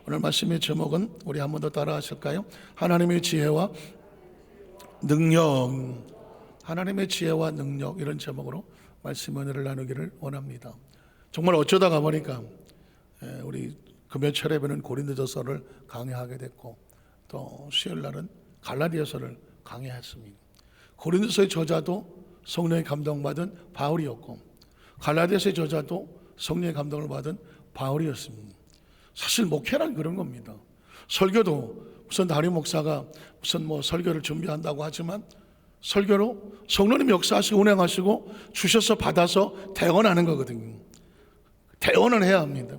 오늘 말씀의 제목은 우리 한 번 더 따라 하실까요? 하나님의 지혜와 능력. 하나님의 지혜와 능력, 이런 제목으로 말씀 은혜를 나누기를 원합니다. 정말 어쩌다가 보니까 우리 금요철 예배는 고린도전서를 강의하게 됐고, 또 수요일날은 갈라디아서를 강의했습니다. 고린도서의 저자도 성령의 감동받은 바울이었고, 갈라디아서의 저자도 성령의 감동을 받은 바울이었습니다. 사실 목회란 그런 겁니다. 설교도 무슨 담임 목사가 무슨 설교를 준비한다고 하지만, 설교로 성령님이 역사하시고 운행하시고 주셔서 받아서 대언하는 거거든요. 대언을 해야 합니다.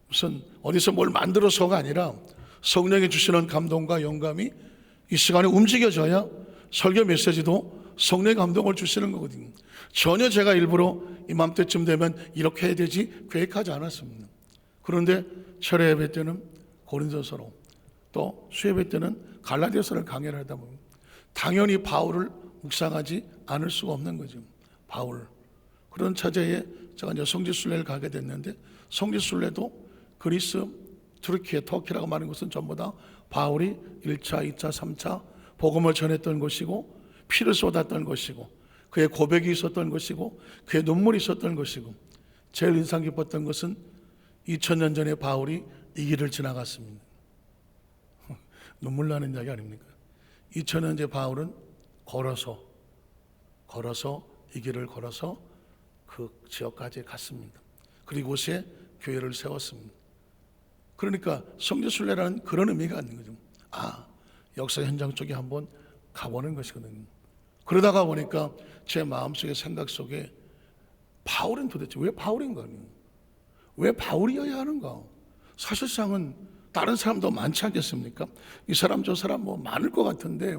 무슨 어디서 뭘 만들어서가 아니라 성령이 주시는 감동과 영감이 이 시간에 움직여져야 설교 메시지도 성령의 감동을 주시는 거거든요. 전혀 제가 일부러 이맘때쯤 되면 이렇게 해야 되지 계획하지 않았습니다. 그런데 철회 예배 때는 고린도서로, 또 수예배 때는 갈라디아서를 강의를 하다 보면 당연히 바울을 묵상하지 않을 수가 없는 거죠. 바울. 그런 차제에 제가 이제 성지순례를 가게 됐는데, 성지순례도 그리스, 투르키에, 터키라고 말하는 것은 전부 다 바울이 1차, 2차, 3차 복음을 전했던 것이고, 피를 쏟았던 것이고, 그의 고백이 있었던 것이고, 그의 눈물이 있었던 것이고, 제일 인상 깊었던 것은 2000년 전에 바울이 이 길을 지나갔습니다. 눈물 나는 이야기 아닙니까? 2000년 전에 바울은 걸어서 이 길을 걸어서 그 지역까지 갔습니다. 그리고에 교회를 세웠습니다. 그러니까 성지순례라는 그런 의미가 있는 거죠. 역사 현장 쪽에 한번 가보는 것이거든요. 그러다가 보니까 제 마음속에, 생각 속에 바울은 도대체 왜 바울인가? 왜 바울이어야 하는가? 사실상은 다른 사람도 많지 않겠습니까? 이 사람 저 사람 많을 것 같은데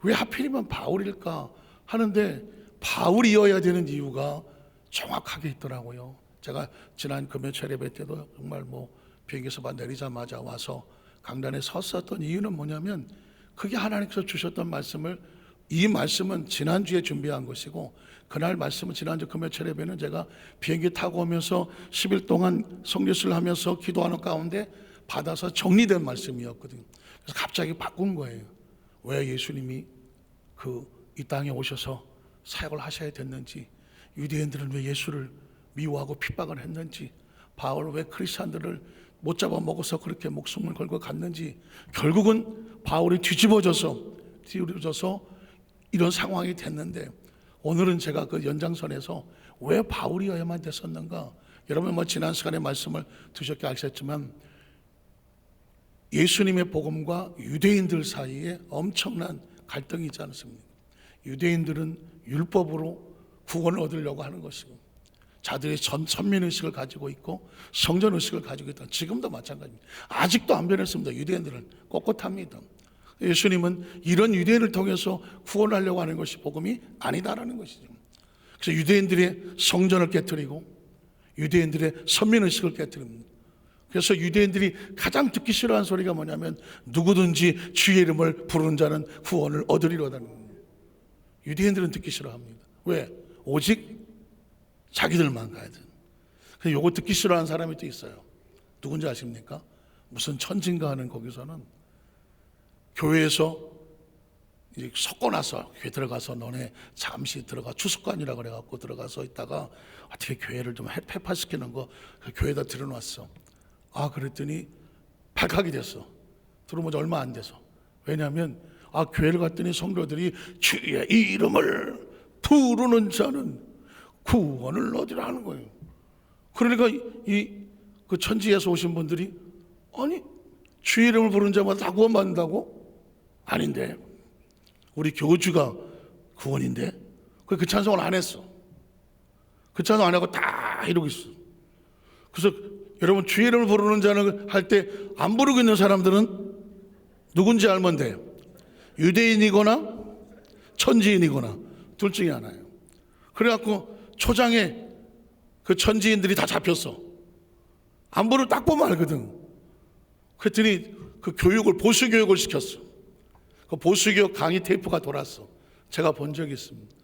왜 하필이면 바울일까 하는데, 바울이어야 되는 이유가 정확하게 있더라고요. 제가 지난 금요철 예배 때도 정말 비행기에서 내리자마자 와서 강단에 섰었던 이유는 뭐냐면, 그게 하나님께서 주셨던 말씀을, 이 말씀은 지난주에 준비한 것이고, 그날 말씀은 지난주 금요철 예배는 제가 비행기 타고 오면서 10일 동안 성지순례를 하면서 기도하는 가운데 받아서 정리된 말씀이었거든요. 그래서 갑자기 바꾼 거예요. 왜 예수님이 이 땅에 오셔서 사역을 하셔야 됐는지, 유대인들은 왜 예수를 미워하고 핍박을 했는지, 바울 왜 크리스찬들을 못 잡아먹어서 그렇게 목숨을 걸고 갔는지, 결국은 바울이 뒤집어져서 이런 상황이 됐는데, 오늘은 제가 그 연장선에서 왜 바울이어야만 됐었는가. 여러분 지난 시간에 말씀을 들으셨기 아시겠지만, 예수님의 복음과 유대인들 사이에 엄청난 갈등이 있지 않습니까? 유대인들은 율법으로 구원을 얻으려고 하는 것이고, 자들의 선민의식을 가지고 있고 성전의식을 가지고 있다. 지금도 마찬가지입니다. 아직도 안 변했습니다. 유대인들은 꼿꼿합니다. 예수님은 이런 유대인을 통해서 구원하려고 하는 것이 복음이 아니다라는 것이죠. 그래서 유대인들의 성전을 깨뜨리고 유대인들의 선민의식을 깨뜨립니다. 그래서 유대인들이 가장 듣기 싫어하는 소리가 뭐냐면, 누구든지 주의 이름을 부르는 자는 구원을 얻으리로다는 겁니다. 유대인들은 듣기 싫어합니다. 왜? 오직 자기들만 가야 돼. 그래서 요거 듣기 싫어하는 사람이 또 있어요. 누군지 아십니까? 무슨 천진가 하는 거기서는 교회에서 섞고 나서 교회 들어가서 너네 잠시 들어가, 추수관이라고 그래갖고 들어가서 있다가 어떻게 교회를 좀 회파시키는 거 교회에다 들여놨어. 그랬더니 발칵이 됐어. 들어온 지 얼마 안 돼서. 왜냐하면 교회를 갔더니 성도들이 주의 이름을 부르는 자는 구원을 얻으라는 거예요. 그러니까 그 천지에서 오신 분들이, 아니 주의 이름을 부르는 자마다 다 구원받는다고? 아닌데, 우리 교주가 구원인데 그 찬송을 안 했어. 그 찬송 안 하고 다 이러고 있어. 그래서 여러분, 주의 이름을 부르는 자는 할 때 안 부르고 있는 사람들은 누군지 알면 돼요. 유대인이거나 천지인이거나 둘 중에 하나예요. 그래갖고 초장에 그 천지인들이 다 잡혔어. 안 부르고 딱 보면 알거든. 그랬더니 그 교육을, 보수교육을 시켰어. 그 보수교육 강의 테이프가 돌았어. 제가 본 적이 있습니다.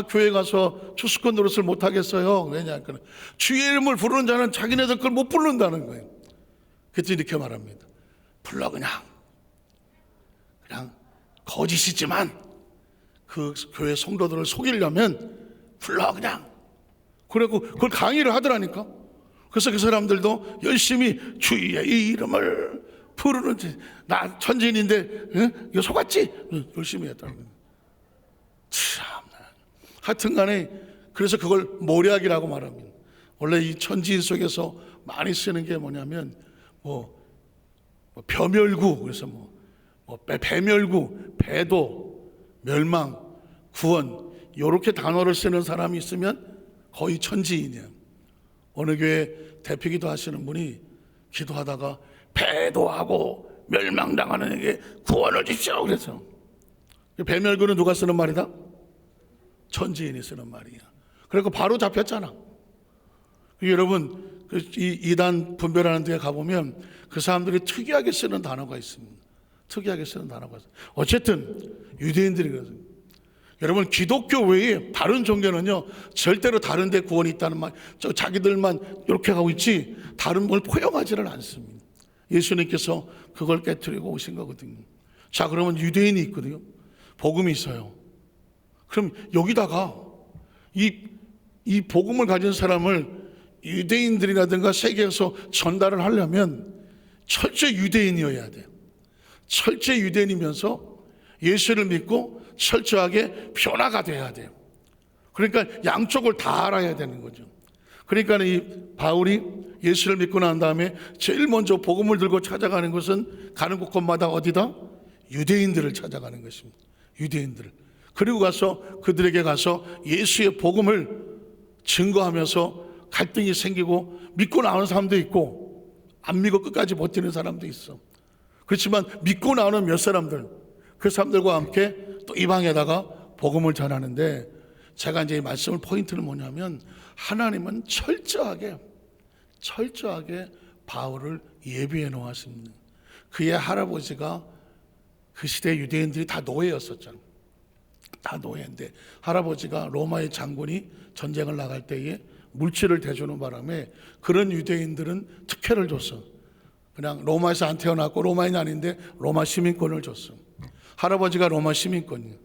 교회 가서 추수권 노릇을 못 하겠어요. 왜냐하면 주의 이름을 부르는 자는 자기네들 걸 못 부른다는 거예요. 그때 이렇게 말합니다. 불러 그냥 거짓이지만 그 교회 성도들을 속이려면 불러 그냥. 그래고 그걸 강의를 하더라니까. 그래서 그 사람들도 열심히 주의 이름을 부르는지, 나 천지인인데 이거 속았지? 열심히 했다는 거예요. 참나. 하여튼 간에 그래서 그걸 모략이라고 말합니다. 원래 이 천지인 속에서 많이 쓰는 게 뭐냐면 벼멸구, 그래서 배멸구, 배도, 멸망, 구원, 이렇게 단어를 쓰는 사람이 있으면 거의 천지인이에요. 어느 교회 대표기도 하시는 분이 기도하다가 배도하고 멸망당하는 에게 구원을 주십시오 그래서. 배멸구는 누가 쓰는 말이다? 천지인이 쓰는 말이야. 그리고 바로 잡혔잖아. 여러분 이 이단 분별하는 데 가보면 그 사람들이 특이하게 쓰는 단어가 있습니다. 특이하게 쓰는 단어가 있어요. 어쨌든 유대인들이 그래서 여러분 기독교 외에 다른 종교는요 절대로 다른 데 구원이 있다는 말, 자기들만 이렇게 하고 있지 다른 걸 포용하지는 않습니다. 예수님께서 그걸 깨트리고 오신 거거든요. 자, 그러면 유대인이 있거든요. 복음이 있어요. 그럼 여기다가 이 복음을 가진 사람을 유대인들이라든가 세계에서 전달을 하려면 철저히 유대인이어야 돼요. 철저히 유대인이면서 예수를 믿고 철저하게 변화가 돼야 돼요. 그러니까 양쪽을 다 알아야 되는 거죠. 그러니까 이 바울이 예수를 믿고 난 다음에 제일 먼저 복음을 들고 찾아가는 것은 가는 곳곳마다 어디다? 유대인들을 찾아가는 것입니다. 유대인들을. 그리고 가서 그들에게 가서 예수의 복음을 증거하면서 갈등이 생기고 믿고 나오는 사람도 있고 안 믿고 끝까지 버티는 사람도 있어. 그렇지만 믿고 나오는 몇 사람들, 그 사람들과 함께 또 이방에다가 복음을 전하는데, 제가 이제 이 말씀을 포인트는 뭐냐면 하나님은 철저하게 바울을 예비해 놓았습니다. 그의 할아버지가 그 시대 유대인들이 다 노예였었잖아요. 다 노예인데 할아버지가 로마의 장군이 전쟁을 나갈 때에 물질을 대주는 바람에 그런 유대인들은 특혜를 줬어. 그냥 로마에서 안 태어났고 로마인이 아닌데 로마 시민권을 줬어. 할아버지가 로마 시민권이에요.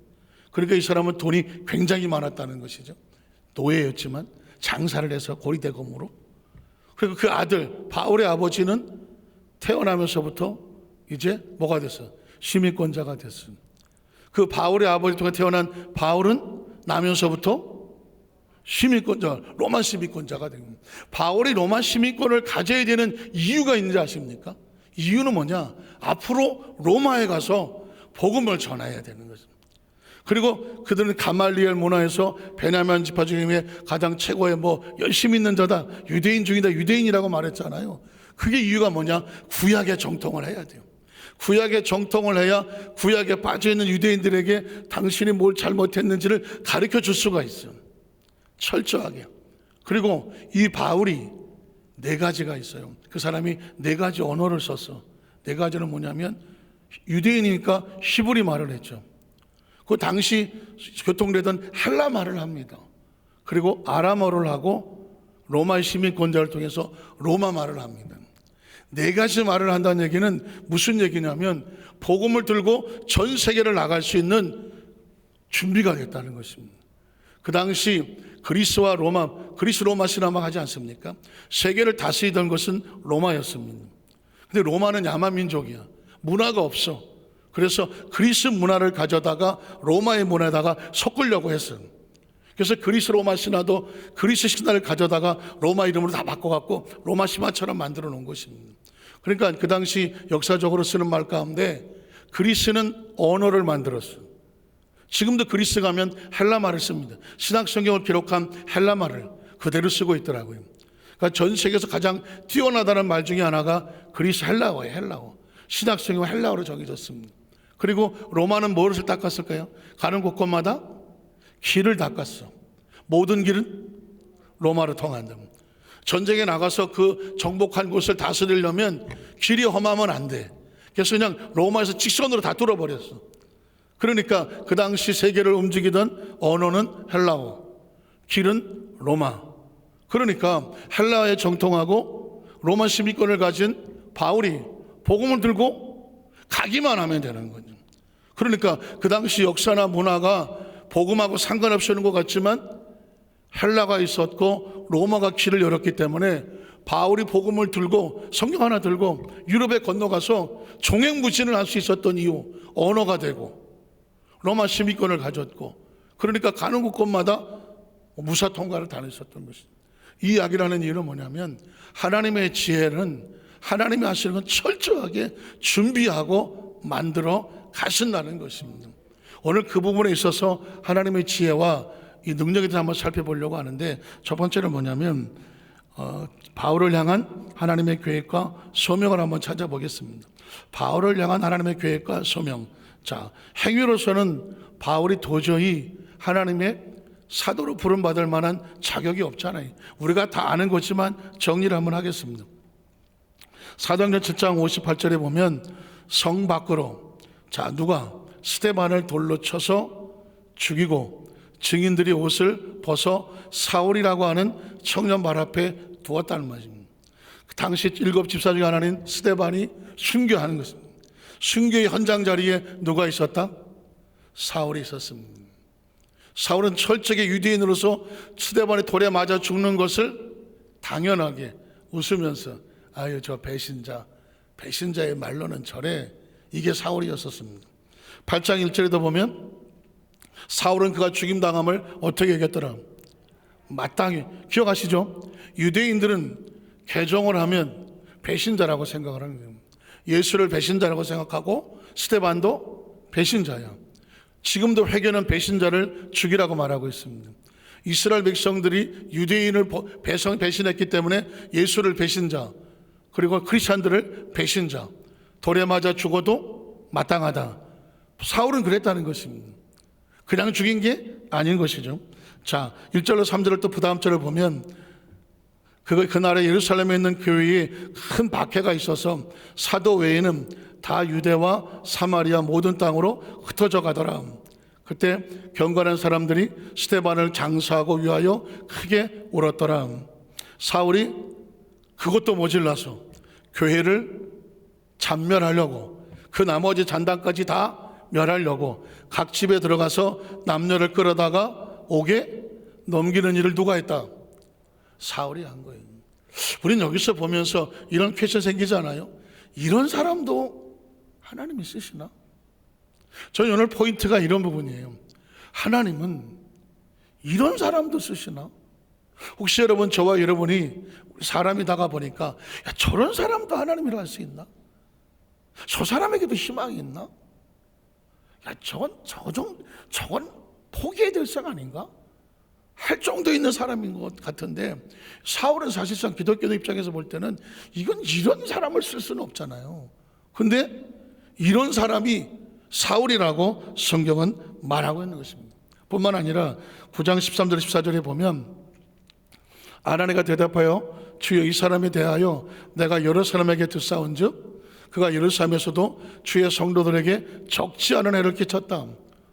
그러니까 이 사람은 돈이 굉장히 많았다는 것이죠. 노예였지만 장사를 해서 고리대금으로. 그리고 그 아들 바울의 아버지는 태어나면서부터 이제 뭐가 됐어? 시민권자가 됐어. 그 바울의 아버지 통해 태어난 바울은 나면서부터 시민권자, 로마 시민권자가 됩니다. 바울이 로마 시민권을 가져야 되는 이유가 있는지 아십니까? 이유는 뭐냐? 앞으로 로마에 가서 복음을 전해야 되는 것입니다. 그리고 그들은 가말리엘 문화에서 베냐민 지파 중에 가장 최고의 열심히 있는 자다, 유대인 중이다, 유대인이라고 말했잖아요. 그게 이유가 뭐냐? 구약에 정통을 해야 돼요. 구약에 정통을 해야 구약에 빠져있는 유대인들에게 당신이 뭘 잘못했는지를 가르쳐 줄 수가 있어요. 철저하게. 그리고 이 바울이 4가지가 있어요. 그 사람이 4가지 언어를 썼어. 4가지는 뭐냐면 유대인이니까 히브리 말을 했죠. 그 당시 교통되던 헬라 말을 합니다. 그리고 아람어를 하고 로마의 시민권자를 통해서 로마 말을 합니다. 4가지 말을 한다는 얘기는 무슨 얘기냐면 복음을 들고 전 세계를 나갈 수 있는 준비가 됐다는 것입니다. 그 당시 그리스와 로마, 그리스 로마 신화막 하지 않습니까? 세계를 다스리던 것은 로마였습니다. 근데 로마는 야만민족이야. 문화가 없어. 그래서 그리스 문화를 가져다가 로마의 문화에다가 섞으려고 했어요. 그래서 그리스 로마 신화도 그리스 신화를 가져다가 로마 이름으로 다 바꿔갖고 로마 신화처럼 만들어 놓은 것입니다. 그러니까 그 당시 역사적으로 쓰는 말 가운데 그리스는 언어를 만들었어요. 지금도 그리스 가면 헬라 말을 씁니다. 신약 성경을 기록한 헬라 말을 그대로 쓰고 있더라고요. 그러니까 전 세계에서 가장 뛰어나다는 말 중에 하나가 그리스 헬라어예요. 헬라어. 신약 성경은 헬라어로 정해졌습니다. 그리고 로마는 무엇을 닦았을까요? 가는 곳곳마다 길을 닦았어. 모든 길은 로마로 통한다. 전쟁에 나가서 그 정복한 곳을 다스리려면 길이 험하면 안 돼. 그래서 그냥 로마에서 직선으로 다 뚫어버렸어. 그러니까 그 당시 세계를 움직이던 언어는 헬라어, 길은 로마. 그러니까 헬라어에 정통하고 로마 시민권을 가진 바울이 복음을 들고 가기만 하면 되는 거죠. 그러니까 그 당시 역사나 문화가 복음하고 상관없이 하는 것 같지만 헬라가 있었고 로마가 길을 열었기 때문에 바울이 복음을 들고 성경 하나 들고 유럽에 건너가서 종횡무진을 할 수 있었던 이유, 언어가 되고 로마 시민권을 가졌고, 그러니까 가는 곳곳마다 무사 통과를 다녔었던 것입니다. 이 이야기라는 이유는 뭐냐면 하나님의 지혜는 하나님이 하시는 건 철저하게 준비하고 만들어 가신다는 것입니다. 오늘 그 부분에 있어서 하나님의 지혜와 이 능력에 대해서 한번 살펴보려고 하는데, 첫 번째는 뭐냐면 바울을 향한 하나님의 계획과 소명을 한번 찾아보겠습니다. 바울을 향한 하나님의 계획과 소명. 자, 행위로서는 바울이 도저히 하나님의 사도로 부름받을 만한 자격이 없잖아요. 우리가 다 아는 거지만 정리를 한번 하겠습니다. 사도행전 7장 58절에 보면 성 밖으로, 자, 누가 스데반을 돌로 쳐서 죽이고 증인들이 옷을 벗어 사울이라고 하는 청년 발 앞에 두었다는 말입니다. 그 당시 7 집사 중에 하나인 스데반이 순교하는 것입니다. 순교의 현장 자리에 누가 있었다? 사울이 있었습니다. 사울은 철저하게 유대인으로서 스데반의 돌에 맞아 죽는 것을 당연하게 웃으면서 아유 저 배신자의 말로는 저래, 이게 사울이었었습니다. 8장 1절에도 보면 사울은 그가 죽임당함을 어떻게 얘기했더라? 마땅히. 기억하시죠? 유대인들은 개종을 하면 배신자라고 생각을 하는 거예요. 예수를 배신자라고 생각하고 스데반도 배신자야. 지금도 회개는 배신자를 죽이라고 말하고 있습니다. 이스라엘 백성들이 유대인을 배신했기 때문에 예수를 배신자, 그리고 크리스찬들을 배신자, 돌에 맞아 죽어도 마땅하다. 사울은 그랬다는 것입니다. 그냥 죽인 게 아닌 것이죠. 자, 1절로 3절을 또 그 다음 절을 보면 그날에 예루살렘에 있는 교회에 큰 박해가 있어서 사도 외에는 다 유대와 사마리아 모든 땅으로 흩어져 가더라. 그때 경건한 사람들이 스데반을 장사하고 위하여 크게 울었더라. 사울이 그것도 모질라서 교회를 잔멸하려고, 그 나머지 잔당까지 다 멸하려고 각 집에 들어가서 남녀를 끌어다가 옥에 넘기는 일을 누가 했다? 사울이 한 거예요. 우리는 여기서 보면서 이런 퀘스천 생기잖아요. 이런 사람도 하나님이 쓰시나? 저는 오늘 포인트가 이런 부분이에요. 하나님은 이런 사람도 쓰시나? 혹시 여러분, 저와 여러분이 사람이다가 보니까 야, 저런 사람도 하나님이라 할 수 있나? 저 사람에게도 희망이 있나? 야, 저건 포기해야 될 상 아닌가? 할 정도 있는 사람인 것 같은데, 사울은 사실상 기독교 입장에서 볼 때는 이건 이런 사람을 쓸 수는 없잖아요. 근데 이런 사람이 사울이라고 성경은 말하고 있는 것입니다. 뿐만 아니라 9장 13절 14절에 보면 아나니가 대답하여 주여 이 사람에 대하여 내가 여러 사람에게 듣사온즉 그가 예루살렘에서도 주의 성도들에게 적지 않은 해를 끼쳤다.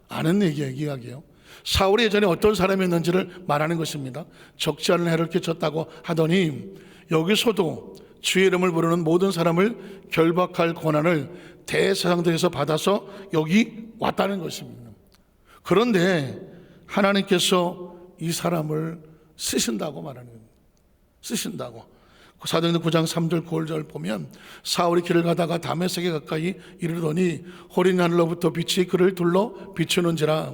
아는 이야기예요. 사울이 예전에 어떤 사람이었는지를 말하는 것입니다. 적지 않은 해를 끼쳤다고 하더니 여기서도 주의 이름을 부르는 모든 사람을 결박할 권한을 대제사장들에서 받아서 여기 왔다는 것입니다. 그런데 하나님께서 이 사람을 쓰신다고 말하는 겁니다. 쓰신다고. 사도행전 9장 3절 9절 보면 사울이 길을 가다가 다메섹에 가까이 이르더니 호린 하늘로부터 빛이 그를 둘러 비추는지라.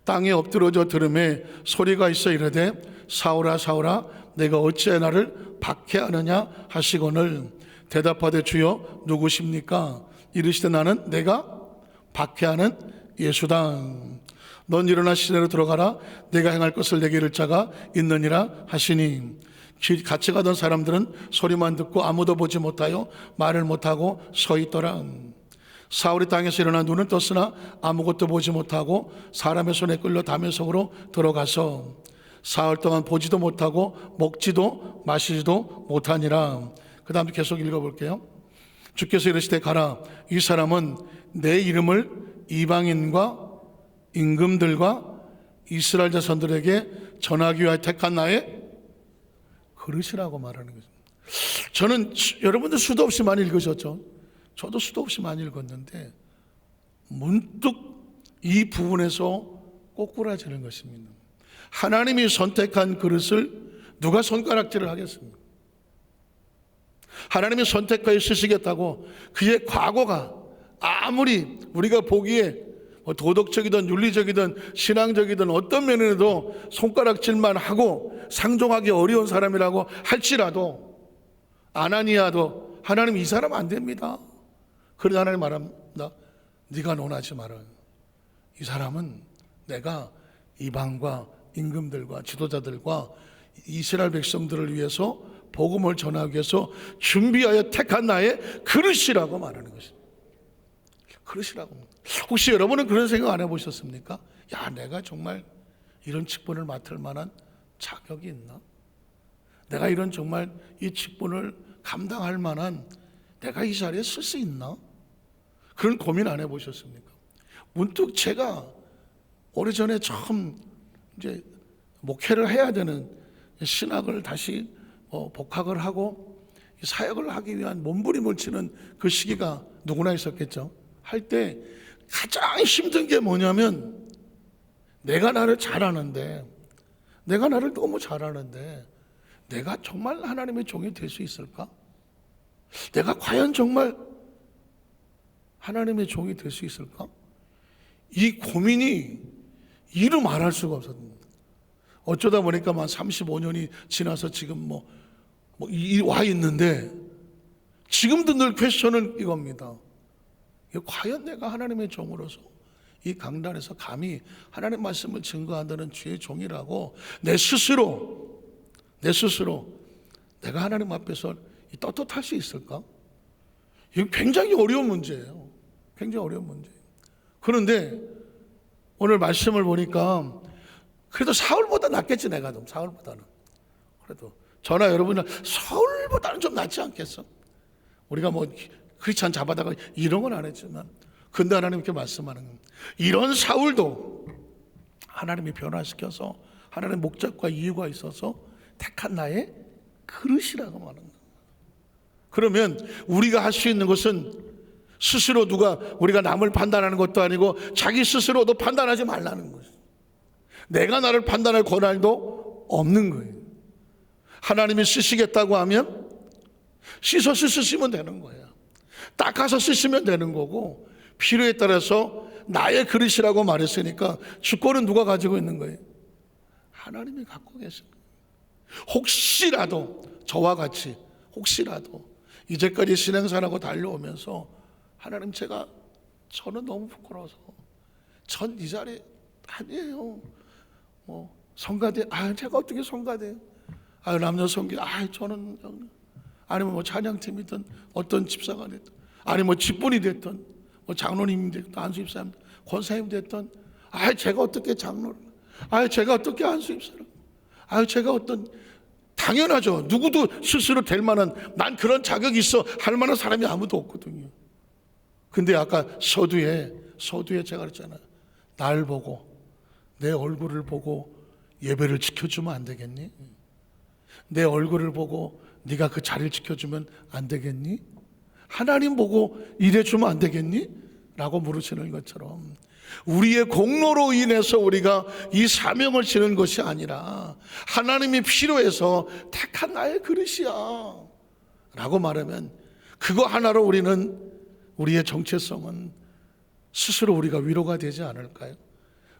땅에 엎드러져 들음에 소리가 있어 이르되 사울아 사울아 내가 어찌하여 나를 박해하느냐 하시거늘 대답하되 주여 누구십니까? 이르시되 나는 내가 박해하는 예수다. 넌 일어나 시내로 들어가라. 내가 행할 것을 내게 이를 자가 있느니라 하시니 같이 가던 사람들은 소리만 듣고 아무도 보지 못하여 말을 못하고 서 있더라. 사울이 땅에서 일어나 눈을 떴으나 아무것도 보지 못하고 사람의 손에 끌려 다메섹으로 들어가서 사흘 동안 보지도 못하고 먹지도 마시지도 못하니라. 그 다음 계속 읽어볼게요. 주께서 이르시되 가라. 이 사람은 내 이름을 이방인과 임금들과 이스라엘 자손들에게 전하기 위하여 택한 나의 그릇이라고 말하는 것입니다. 저는 여러분들 수도 없이 많이 읽으셨죠? 저도 수도 없이 많이 읽었는데 문득 이 부분에서 꼬꾸라지는 것입니다. 하나님이 선택한 그릇을 누가 손가락질을 하겠습니까? 하나님이 선택하여 쓰시겠다고 그의 과거가 아무리 우리가 보기에 도덕적이든 윤리적이든 신앙적이든 어떤 면에도 손가락질만 하고 상종하기 어려운 사람이라고 할지라도 아나니아도 하나님 이 사람 안 됩니다. 그래서 하나님 말합니다. 네가 논하지 마라. 이 사람은 내가 이방과 임금들과 지도자들과 이스라엘 백성들을 위해서 복음을 전하기 위해서 준비하여 택한 나의 그릇이라고 말하는 것입니다. 그릇이라고. 혹시 여러분은 그런 생각 안 해보셨습니까? 야, 내가 정말 이런 직분을 맡을 만한 자격이 있나? 내가 이런 정말 이 직분을 감당할 만한 내가 이 자리에 쓸 수 있나? 그런 고민 안 해보셨습니까? 문득 제가 오래전에 처음 이제 목회를 해야 되는 신학을 다시 복학을 하고 사역을 하기 위한 몸부림을 치는 그 시기가 누구나 있었겠죠. 할 때 가장 힘든 게 뭐냐면 내가 나를 잘 아는데, 내가 나를 너무 잘 아는데 내가 정말 하나님의 종이 될 수 있을까? 내가 과연 정말 하나님의 종이 될 수 있을까? 이 고민이 이루 말할 수가 없었습니다. 어쩌다 보니까 한 35년이 지나서 지금 와 있는데 지금도 늘 퀘스천은 이겁니다. 과연 내가 하나님의 종으로서 이 강단에서 감히 하나님 말씀을 증거한다는 주의 종이라고 내 스스로 내가 하나님 앞에서 떳떳할 수 있을까? 이거 굉장히 어려운 문제예요. 굉장히 어려운 문제예요. 그런데 오늘 말씀을 보니까 그래도 사울보다 낫겠지. 내가 좀 사울보다는 그래도 저나 여러분은 사울보다는 좀 낫지 않겠어? 우리가 크리스찬 잡아다가 이런 건 안 했지만, 근데 하나님께 말씀하는 겁니다. 이런 사울도 하나님이 변화시켜서 하나님의 목적과 이유가 있어서 택한 나의 그릇이라고 말하는 거예요. 그러면 우리가 할 수 있는 것은 스스로 우리가 남을 판단하는 것도 아니고 자기 스스로도 판단하지 말라는 거예요. 내가 나를 판단할 권한도 없는 거예요. 하나님이 쓰시겠다고 하면 씻어서 쓰시면 되는 거예요. 닦아서 쓰시면 되는 거고, 필요에 따라서 나의 그릇이라고 말했으니까 주권은 누가 가지고 있는 거예요? 하나님이 갖고 계십니다. 혹시라도 저와 같이 혹시라도 이제까지 신앙생활하고 달려오면서 하나님 저는 너무 부끄러워서 전 이 자리 아니에요. 성가대 제가 어떻게 성가대요? 남녀 성기 저는 아니면 찬양팀이든 어떤 집사가 됐든 아니면 직분이 됐든 장로님이 됐든 안수입사님 권사님 됐든 제가 어떻게 장로를 제가 어떻게 안수입사를 제가 어떤 당연하죠. 누구도 스스로 될 만한 난 그런 자격이 있어 할 만한 사람이 아무도 없거든요. 근데 아까 서두에 제가 그랬잖아요. 날 보고 내 얼굴을 보고 예배를 지켜주면 안 되겠니? 내 얼굴을 보고 네가 그 자리를 지켜주면 안 되겠니? 하나님 보고 일해주면 안 되겠니? 라고 물으시는 것처럼 우리의 공로로 인해서 우리가 이 사명을 지는 것이 아니라 하나님이 필요해서 택한 나의 그릇이야 라고 말하면 그거 하나로 우리의 정체성은 스스로 우리가 위로가 되지 않을까요?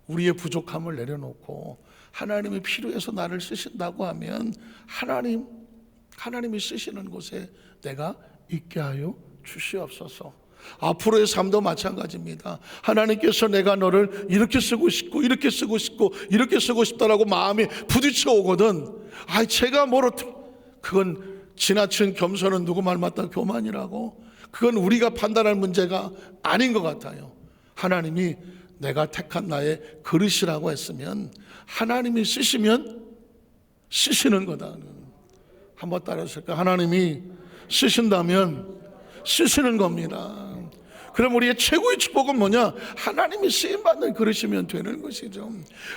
우리의 부족함을 내려놓고 하나님이 필요해서 나를 쓰신다고 하면 하나님이 쓰시는 곳에 내가 있게 하여 주시옵소서. 앞으로의 삶도 마찬가지입니다. 하나님께서 내가 너를 이렇게 쓰고 싶고 이렇게 쓰고 싶고 이렇게 쓰고 싶다라고 마음이 부딪혀 오거든 제가 그건 지나친 겸손은 누구 말 맞다 교만이라고, 그건 우리가 판단할 문제가 아닌 것 같아요. 하나님이 내가 택한 나의 그릇이라고 했으면 하나님이 쓰시면 쓰시는 거다. 한번 따라하실까요? 하나님이 쓰신다면 쓰시는 겁니다. 그럼 우리의 최고의 축복은 뭐냐? 하나님이 쓰임받는 그릇이면 되는 것이죠.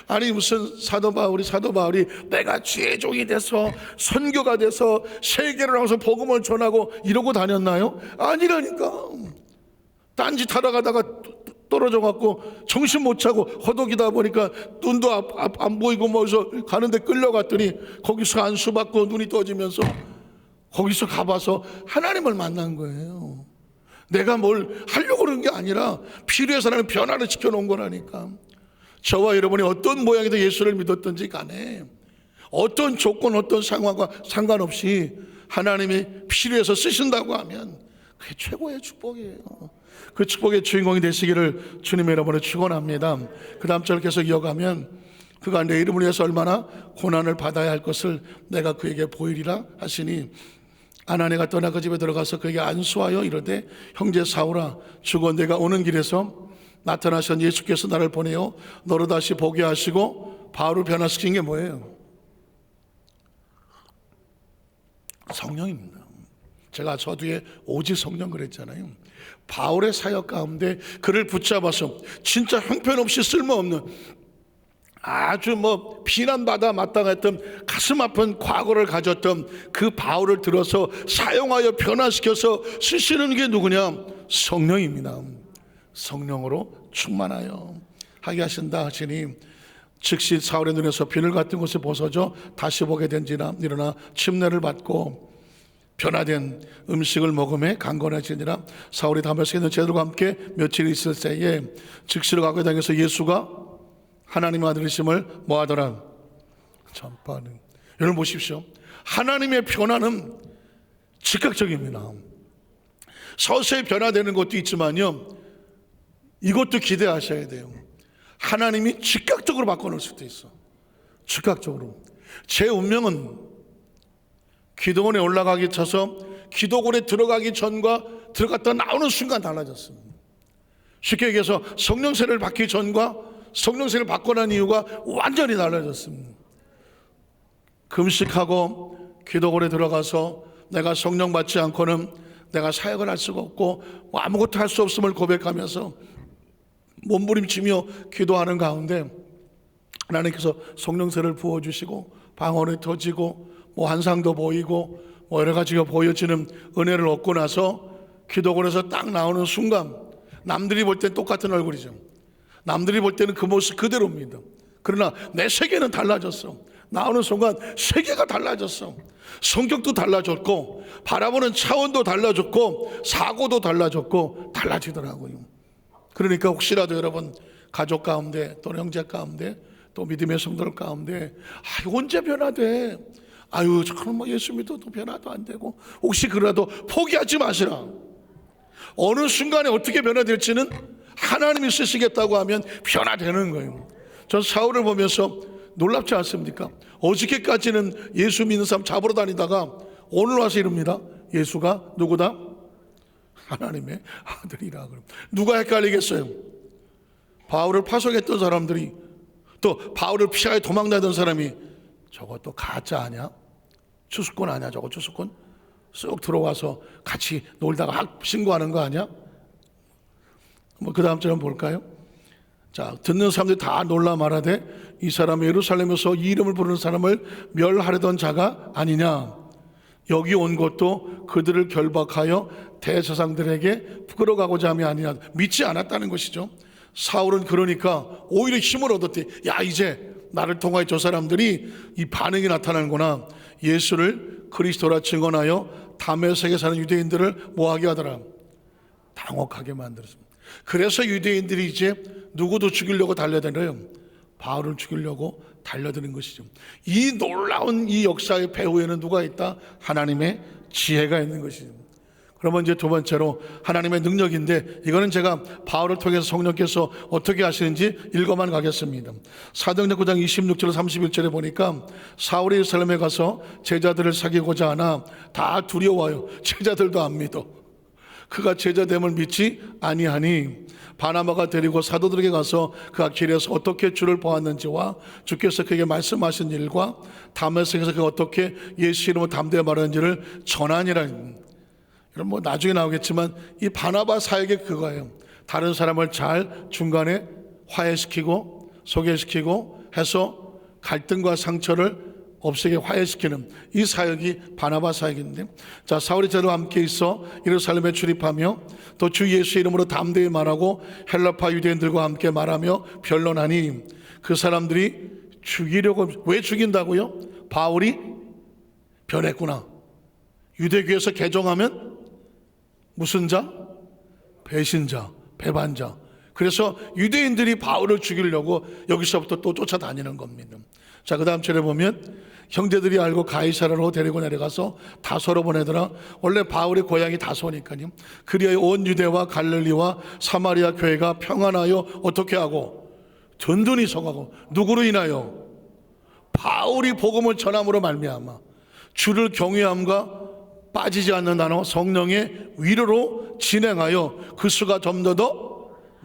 아니 무슨 사도 바울이 내가 주의 종이 돼서 선교가 돼서 세계를 나가서 복음을 전하고 이러고 다녔나요? 아니라니까. 딴짓 하다 가다가 떨어져 갖고 정신 못 차고 허덕이다 보니까 눈도 안 보이고 뭐서 가는데 끌려갔더니 거기서 안수받고 눈이 떠지면서 거기서 가봐서 하나님을 만난 거예요. 내가 뭘 하려고 그런 게 아니라 필요해서 하나님 변화를 시켜놓은 거라니까. 저와 여러분이 어떤 모양이든 예수를 믿었든지 간에 어떤 조건 어떤 상황과 상관없이 하나님이 필요해서 쓰신다고 하면 그게 최고의 축복이에요. 그 축복의 주인공이 되시기를 주님의 이름으로 축원합니다. 그 다음 절 계속 이어가면 그가 내 이름을 위해서 얼마나 고난을 받아야 할 것을 내가 그에게 보이리라 하시니 아나니가 떠나 그 집에 들어가서 그에게 안수하여 이르되 형제 사울아 주고 내가 오는 길에서 나타나신 예수께서 나를 보내어 너를 다시 보게 하시고 바울을 변화시킨 게 뭐예요? 성령입니다. 제가 저 뒤에 오직 성령 그랬잖아요. 바울의 사역 가운데 그를 붙잡아서 진짜 형편없이 쓸모없는 아주 비난받아 마땅했던 가슴 아픈 과거를 가졌던 그 바울을 들어서 사용하여 변화시켜서 쓰시는 게 누구냐? 성령입니다. 성령으로 충만하여 하게 하신다 하시니 즉시 사울의 눈에서 비늘 같은 것을 벗어져 다시 보게 된지라 일어나 침례를 받고 변화된 음식을 먹음에 강건해지니라. 사울이 다메섹에 있는 제자들과 함께 며칠 있을 때에 즉시로 가게 당해서 예수가 하나님의 아들이심을 뭐하더라? 전파하는. 여러분 보십시오. 하나님의 변화는 즉각적입니다. 서서히 변화되는 것도 있지만요, 이것도 기대하셔야 돼요. 하나님이 즉각적으로 바꿔놓을 수도 있어. 즉각적으로. 제 운명은 기도원에 올라가기 쳐서 기도원에 들어가기 전과 들어갔다 나오는 순간 달라졌습니다. 쉽게 얘기해서 성령세를 받기 전과 성령세를 받고 난 이유가 완전히 달라졌습니다. 금식하고 기도원에 들어가서 내가 성령 받지 않고는 내가 사역을 할 수가 없고 아무것도 할 수 없음을 고백하면서 몸부림치며 기도하는 가운데 하나님께서 성령세를 부어주시고 방언이 터지고 환상도 보이고 여러 가지가 보여지는 은혜를 얻고 나서 기도원에서 딱 나오는 순간 남들이 볼 땐 똑같은 얼굴이죠. 남들이 볼 때는 그 모습 그대로입니다. 그러나 내 세계는 달라졌어. 나오는 순간 세계가 달라졌어. 성격도 달라졌고 바라보는 차원도 달라졌고 사고도 달라졌고 달라지더라고요. 그러니까 혹시라도 여러분 가족 가운데 또 형제 가운데 또 믿음의 성도들 가운데 언제 변화돼? 저는 예수 믿어도 변화도 안 되고 혹시 그래도 포기하지 마시라. 어느 순간에 어떻게 변화될지는 하나님이 쓰시겠다고 하면 변화되는 거예요. 전 사울을 보면서 놀랍지 않습니까? 어저께까지는 예수 믿는 사람 잡으러 다니다가 오늘 와서 이릅니다. 예수가 누구다? 하나님의 아들이라. 누가 헷갈리겠어요? 바울을 파송했던 사람들이 또 바울을 피하여 도망다니던 사람이 저것도 가짜 아니야? 추수꾼 아니야? 저거 추수꾼? 쑥 들어와서 같이 놀다가 신고하는 거 아니야? 그 다음 절 한번 볼까요? 자, 듣는 사람들이 다 놀라 말하되 이 사람이 예루살렘에서 이 이름을 부르는 사람을 멸하려던 자가 아니냐. 여기 온 것도 그들을 결박하여 대제사장들에게 끌어가고자 함이 아니냐. 믿지 않았다는 것이죠. 사울은 그러니까 오히려 힘을 얻었대. 이제 나를 통하여 저 사람들이 이 반응이 나타나는구나. 예수를 그리스도라 증언하여 다메섹에 사는 유대인들을 뭐하게 하더라? 당혹하게 만들었습니다. 그래서 유대인들이 이제 누구도 죽이려고 달려드는 바울을 죽이려고 달려드는 것이죠. 이 놀라운 이 역사의 배후에는 누가 있다? 하나님의 지혜가 있는 것이죠. 그러면 이제 두 번째로 하나님의 능력인데 이거는 제가 바울을 통해서 성령께서 어떻게 하시는지 읽어만 가겠습니다. 사도행전 9장 26절 31절에 보니까 사울이 예루살렘에 가서 제자들을 사귀고자 하나 다 두려워요. 제자들도 안 믿어. 그가 제자됨을 믿지 아니하니 바나바가 데리고 사도들에게 가서 그가 길에서 어떻게 주를 보았는지와 주께서 그에게 말씀하신 일과 다메섹에서 그가 어떻게 예수 이름으로 담대히 말하는지를 전하니라. 여러분 뭐 나중에 나오겠지만 이 바나바 사역이 그거예요. 다른 사람을 잘 중간에 화해시키고 소개시키고 해서 갈등과 상처를 없애게 화해시키는 이 사역이 바나바 사역인데, 자, 사울이 저와 함께 있어 예루살렘에 출입하며 또 주 예수 이름으로 담대히 말하고 헬라파 유대인들과 함께 말하며 변론하니 그 사람들이 죽이려고. 왜 죽인다고요? 바울이 변했구나. 유대교에서 개종하면 무슨 자? 배신자, 배반자. 그래서 유대인들이 바울을 죽이려고 여기서부터 또 쫓아다니는 겁니다. 자, 그 다음 절에 보면 형제들이 알고 가이사라로 데리고 내려가서 다소로 보내더라. 원래 바울의 고향이 다소니까요. 그리하여 온 유대와 갈릴리와 사마리아 교회가 평안하여 어떻게 하고 든든히 서가고. 누구로 인하여? 바울이 복음을 전함으로 말미암아 주를 경외함과 빠지지 않는 단어 성령의 위로로 진행하여 그 수가 좀 더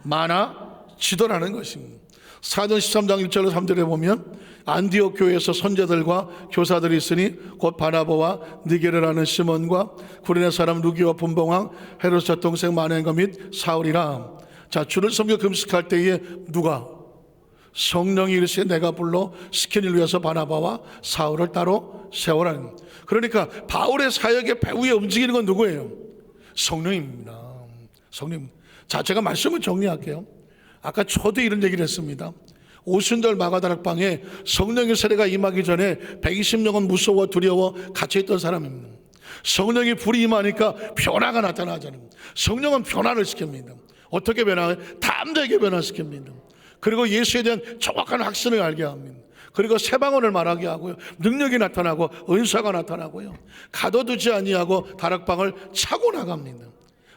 많아지더라는 것입니다. 사도행 13장 1절로 3절에 보면 안디옥 교회에서 선제들과 교사들이 있으니 곧 바나바와 니게르라는 시몬과 구레네 사람 루기와 분봉왕 헤롯의 동생 마네가 및 사울이라. 자, 주를 섬겨 금식할 때에 누가? 성령이 이르시되 내가 불러 시킨 일을 위해서 바나바와 사울을 따로 세우라는. 그러니까 바울의 사역의 배후에 움직이는 건 누구예요? 성령입니다. 성령. 자, 제가 말씀을 정리할게요. 아까 초대 이런 얘기를 했습니다. 오순절 마가다락방에 성령의 세례가 임하기 전에 120명은 무서워 두려워 갇혀있던 사람입니다. 성령이 불이 임하니까 변화가 나타나잖아요. 성령은 변화를 시킵니다. 어떻게 변화해요? 담대하게 변화시킵니다. 그리고 예수에 대한 정확한 확신을 알게 합니다. 그리고 새 방언을 말하게 하고요, 능력이 나타나고 은사가 나타나고요, 가둬두지 아니하고 다락방을 차고 나갑니다.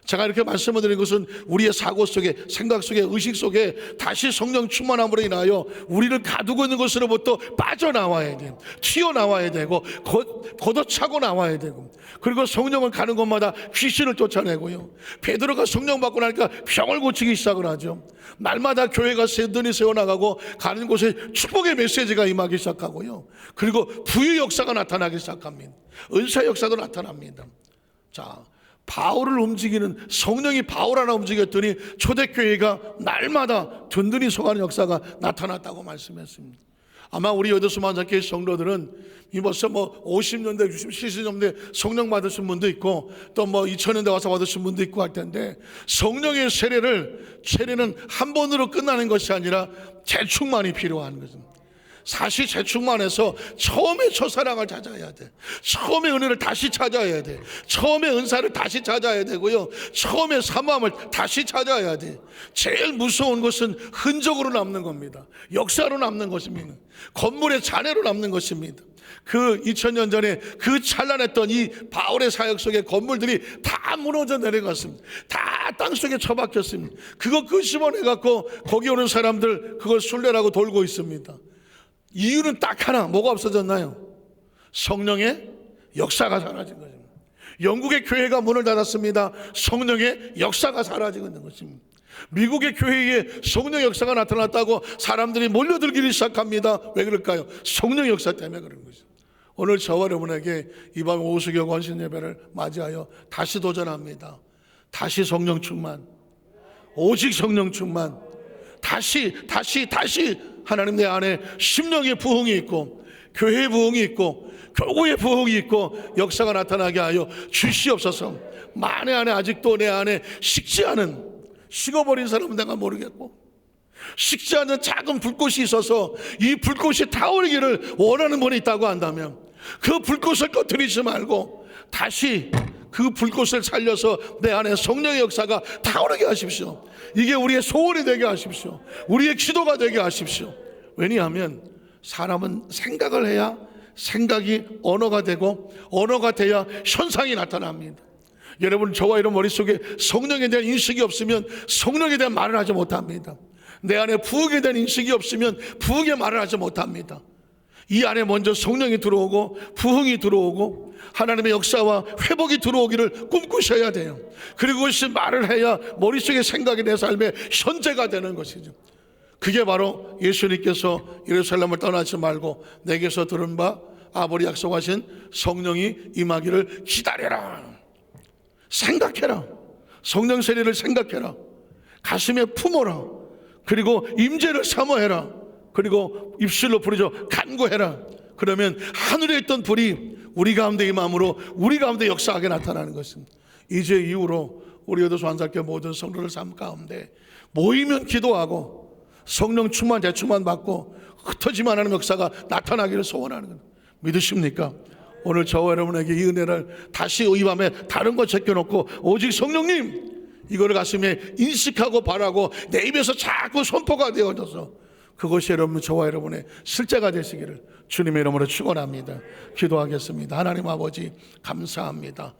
제가 이렇게 말씀을 드린 것은 우리의 사고 속에, 생각 속에, 의식 속에 다시 성령 충만함으로 인하여 우리를 가두고 있는 것으로부터 빠져나와야 돼요. 튀어나와야 되고 걷어차고 나와야 되고, 그리고 성령을 가는 곳마다 귀신을 쫓아내고요, 베드로가 성령 받고 나니까 병을 고치기 시작을 하죠. 날마다 교회가 든든히 세워나가고 가는 곳에 축복의 메시지가 임하기 시작하고요, 그리고 부의 역사가 나타나기 시작합니다. 은사 역사도 나타납니다. 자, 바울을 움직이는 성령이 바울 하나 움직였더니 초대교회가 날마다 든든히 서가는 역사가 나타났다고 말씀했습니다. 아마 우리 여도수만장교회 성도들은 이 벌써 50년대, 70년대 성령 받으신 분도 있고 또 2000년대 와서 받으신 분도 있고 할 텐데, 성령의 세례는 한 번으로 끝나는 것이 아니라 재충만이 필요한 것입니다. 사실 재충만해서 처음에 첫사랑을 찾아야 돼. 처음에 은혜를 다시 찾아야 돼. 처음에 은사를 다시 찾아야 되고요, 처음에 사모함을 다시 찾아야 돼. 제일 무서운 것은 흔적으로 남는 겁니다. 역사로 남는 것입니다. 건물의 잔해로 남는 것입니다. 그 2000년 전에 그 찬란했던 이 바울의 사역 속에 건물들이 다 무너져 내려갔습니다. 다 땅속에 처박혔습니다. 그거 끄집어내갖고 거기 오는 사람들 그걸 순례라고 돌고 있습니다. 이유는 딱 하나, 뭐가 없어졌나요? 성령의 역사가 사라진 것입니다. 영국의 교회가 문을 닫았습니다. 성령의 역사가 사라지고 있는 것입니다. 미국의 교회에 성령 역사가 나타났다고 사람들이 몰려들기 시작합니다. 왜 그럴까요? 성령 역사 때문에 그런 거죠. 오늘 저와 여러분에게 이 밤 오수교 권신 예배를 맞이하여 다시 도전합니다. 다시 성령 충만, 오직 성령 충만, 다시 하나님 내 안에 심령의 부흥이 있고 교회의 부흥이 있고 교구의 부흥이 있고 역사가 나타나게 하여 주시옵소서. 만에 안에 아직도 내 안에 식어버린 사람은 내가 모르겠고, 식지 않는 작은 불꽃이 있어서 이 불꽃이 타오르기를 원하는 분이 있다고 한다면 그 불꽃을 꺼뜨리지 말고 다시 그 불꽃을 살려서 내 안에 성령의 역사가 타오르게 하십시오. 이게 우리의 소원이 되게 하십시오. 우리의 기도가 되게 하십시오. 왜냐하면 사람은 생각을 해야 생각이 언어가 되고 언어가 돼야 현상이 나타납니다. 여러분, 저와 여러분 머릿속에 성령에 대한 인식이 없으면 성령에 대한 말을 하지 못합니다. 내 안에 부흥에 대한 인식이 없으면 부흥의 말을 하지 못합니다. 이 안에 먼저 성령이 들어오고 부흥이 들어오고 하나님의 역사와 회복이 들어오기를 꿈꾸셔야 돼요. 그리고 그것이 말을 해야 머릿속에 생각이 내 삶의 현재가 되는 것이죠. 그게 바로 예수님께서 예루살렘을 떠나지 말고 내게서 들은 바 아버지 약속하신 성령이 임하기를 기다려라. 생각해라. 성령 세례를 생각해라. 가슴에 품어라. 그리고 임재를 사모해라. 그리고 입술로 부르짖어 간구해라. 그러면 하늘에 있던 불이 우리 가운데 임함으로 우리 가운데 역사하게 나타나는 것입니다. 이제 이후로 우리 여도소 한사교회 모든 성도들 삶 가운데 모이면 기도하고 성령 충만 대충만 받고 흩어지만 하는 역사가 나타나기를 소원하는 겁니다. 믿으십니까? 오늘 저와 여러분에게 이 은혜를 다시 이 밤에 다른 거 제껴놓고 오직 성령님 이거를 가슴에 인식하고 바라고 내 입에서 자꾸 선포가 되어져서 그것이 여러분 저와 여러분의 실제가 되시기를 주님의 이름으로 축원합니다. 기도하겠습니다. 하나님 아버지 감사합니다.